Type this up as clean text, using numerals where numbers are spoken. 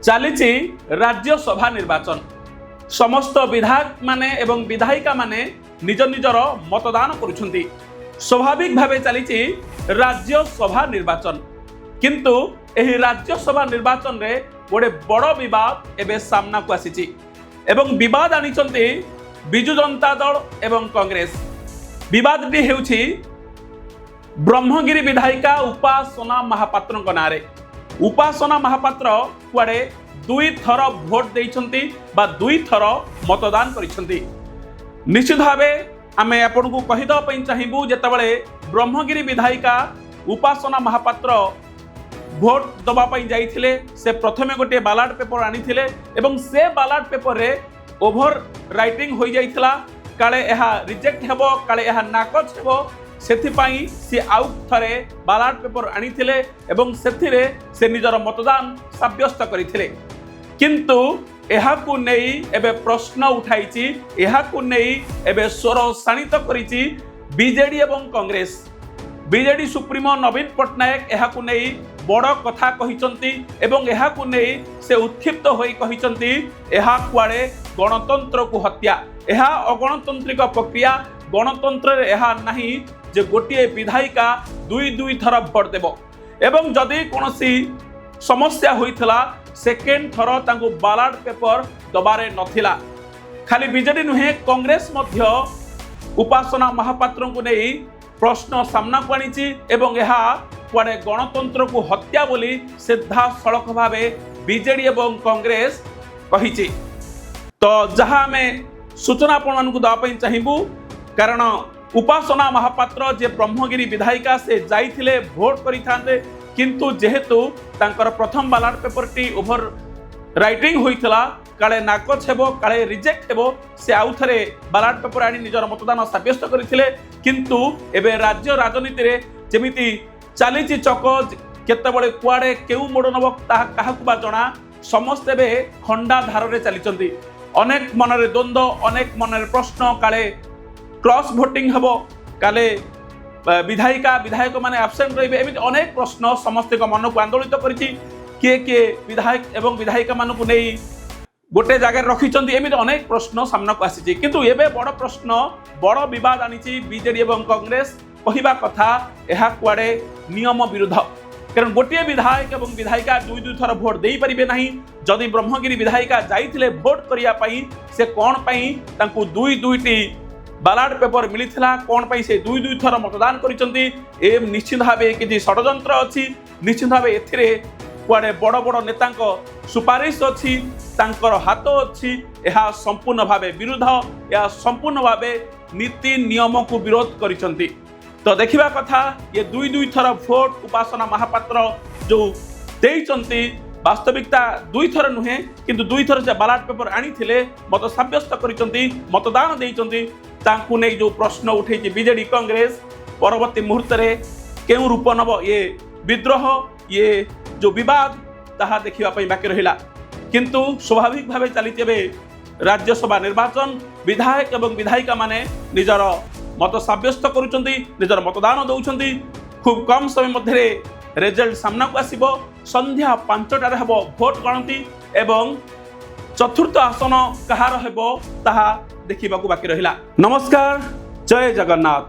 चली राज्यसभा निर्वाचन समस्त विधायक माने एवं विधायिका माने निज निजर मतदान करुछंती। स्वाभाविक भावे चली राज्यसभा निर्वाचन किंतु एही राज्यसभा निर्वाचन रे गोटे बड़ विवाद एबे सामना को आसीची एवं विवाद आनिचंती बिजु जनता दल एवं कांग्रेस। विवादटी हेउछि ब्रह्मगिरी विधायिका उपासना महापात्र नारे। उपासना महापात्र कुआडे 2 थर भोट देइछंती बा 2 थर मतदान करिछंती। निश्चित भावे आमे आपन को कहि द पई चाहिबू जेतबेले ब्रह्मगिरी विधायिका उपासना महापात्र भोट दबा पई जाइथिले से प्रथमे गोटे बालाट पेपर आनिथिले एवं से बालाट पेपर रे ओभर राइटिंग होई जाइथिला। काले एहा रिजेक्ट हेबो काले एहा नाकच हेबो सेथिपाई से आउ थरे बालाट पेपर आनिथिले एवं सेथिरे से निजर मतदान साब्यस्त करिथिले। किंतु एहाकु नेई एबे प्रश्न उठाइछि, एहाकु नेई एबे स्वर शाणित करिछि बीजेडी एवं कांग्रेस। बीजेडी सुप्रीमो नवीन पट्टनायक एहाकु नेई बड़ कथा कहिचंती एवं एहाकु नेई से उत्क्षिप्त होई कहिचंती एहा कुआडे गणतंत्र को हत्या, एहा अगणतांत्रिक प्रक्रिया। गणतंत्र रे एहा नाही जे गोटे विधायिका 2 थर भोट देबो एवं जदि कोनोसी समस्या होइथला सेकेंड थर तांको बालाट पेपर दबारे नथिला। खाली बीजेडी नुहे कांग्रेस मध्य उपासना महापात्र को नहीं प्रश्न सामना को आनीची एवं यहा कुआडे गणतंत्र को हत्या बोली सीधा सड़क भावे बीजेडी एवं कांग्रेस कहिची। तो जहाँ आमे सूचना आपण को दवा चाहिबू कारण उपासना महापात्र जे ब्रह्मगिरी विधायिका से जाइथिले भोट करिथांते किंतु जेहेतु तांकर प्रथम Balat paper T over writing होइथला काले नाकच हेबो काले रिजेक्ट हेबो से आउ थरे बालाट पेपर आनी निजर मतदान साब्यस्त करिथिले। किंतु एबे राज्य राजनीति रे जेमिति चालीची चक केतेबळे कुआडे केउ मोड़ नब ताहा काहाकु बा जणा समस्त एबे खंडा धार रे चलीचंती। अनेक मनरे द्वंद्व अनेक मनरे प्रश्न काले क्रॉस भोटिंग हेबो काले विधायिका विधायक माने एब्सेंट रहिबे एमिति अनेक प्रश्न समस्त मन को आंदोलित करिछि। किए विधायक एवं विधायिका मान को नहीं गोटे जगह रखिंट एमती अनेक प्रश्न सामना को आसी किंतु एबे बड़ प्रश्न बड़ विवाद आनी बीजेडी एवं कांग्रेस कहवा कथा यह कुआडे नियम विरुद्ध। कारण गोटे विधायक एवं विधायिका 2 थर भोट दे पारे ना। जदि ब्रह्मगिरी विधायिका जाइथिले भोट करने से कौन पाई तांकु 2 बालाट पेपर मिलता कौन पाई से 2 थर मतदान करिसंती। ए निश्चित भावे किछि षडयंत्र अछि। निश्चित भावे एथिरे कुआडे बड़ बड़ नेता सुपारिश अच्छी तांकर हाथ अच्छी यह संपूर्ण भावे विरुद्ध या संपूर्ण भावे नीति नियम को विरोध करिसंती। तो देखिबा कथा ये 2 थर भोट उपासना महापात्र जो देइचंती वास्तविकता 2 थर नुहे किंतु 2 थर से बालाट पेपर आनी मत साब्यस्त करिसंती मतदान देइचंती। तांकु नै जो प्रश्न उठेछि बीजेडी कांग्रेस परवर्ती मुहूर्त रे केउ रूप नब ये विद्रोह ये जो विवाद ताहा देखिबा पई बाकी रहिला। किंतु स्वाभाविक भावे चली राज्यसभा निर्वाचन विधायक एवं विधायिका माने निजर मत साब्यस्त करुचंती निजर मतदान दउचंती। खूब कम समय मध्य रिजल्ट सामना को आसीबो। संध्या 5टारे हेबो भोट गणति एवं चतुर्थ आसन कहार हेबो ताहा देखिबा को बाकी रहिला। नमस्कार, जय जगन्नाथ।